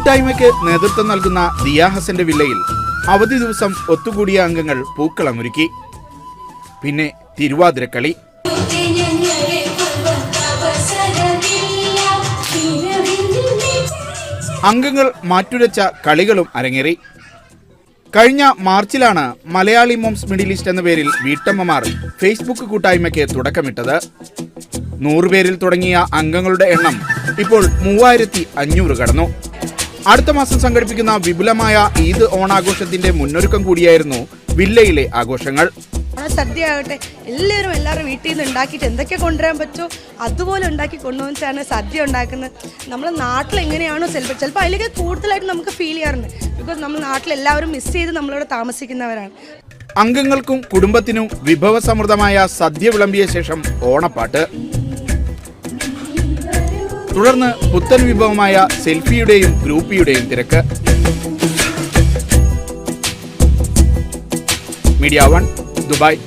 കൂട്ടായ്മയ്ക്ക് നേതൃത്വം നൽകുന്ന ദിയ ഹസന്റെ വില്ലയിൽ അവധി ദിവസം ഒത്തുകൂടിയ അംഗങ്ങൾ പൂക്കളമൊരുക്കി. പിന്നെ തിരുവാതിരക്കളി. അംഗങ്ങൾ മാറ്റുരച്ച കളികളും അരങ്ങേറി. കഴിഞ്ഞ മാർച്ചിലാണ് മലയാളി മോംസ് മിഡിൽ ഈസ്റ്റ് എന്ന പേരിൽ വീട്ടമ്മമാർ ഫേസ്ബുക്ക് കൂട്ടായ്മയ്ക്ക് തുടക്കമിട്ടത്. 100 പേരിൽ തുടങ്ങിയ അംഗങ്ങളുടെ എണ്ണം ഇപ്പോൾ 3500 കടന്നു. അടുത്ത മാസം സംഘടിപ്പിക്കുന്ന വിപുലമായ ഈദ് ഓണാഘോഷത്തിന്റെ മുന്നൊരുക്കം കൂടിയായിരുന്നു വില്ലയിലെ ആഘോഷങ്ങൾ. സദ്യ ആകട്ടെ എല്ലാവരും വീട്ടിൽ നിന്ന് ഉണ്ടാക്കിയിട്ട് എന്തൊക്കെ കൊണ്ടുവരാൻ പറ്റുമോ അതുപോലെ ഉണ്ടാക്കി കൊണ്ടുവന്നിട്ടാണ് സദ്യ ഉണ്ടാക്കുന്നത്. നമ്മുടെ നാട്ടിൽ എങ്ങനെയാണോ ചിലപ്പോൾ അതിലേക്ക് കൂടുതലായിട്ട് നമുക്ക് ഫീൽ ചെയ്യാറുണ്ട്. ബിക്കോസ് നമ്മൾ നാട്ടിലെല്ലാവരും മിസ് ചെയ്ത് നമ്മളിവിടെ താമസിക്കുന്നവരാണ്. അംഗങ്ങൾക്കും കുടുംബത്തിനും വിഭവസമൃദ്ധമായ സദ്യ വിളമ്പിയ ശേഷം ഓണപ്പാട്ട്. തുടർന്ന് പുത്തൻ വിഭവമായ സെൽഫിയുടെയും ഗ്രൂപ്പിയുടെയും തിരക്ക്. Media 1 Dubai.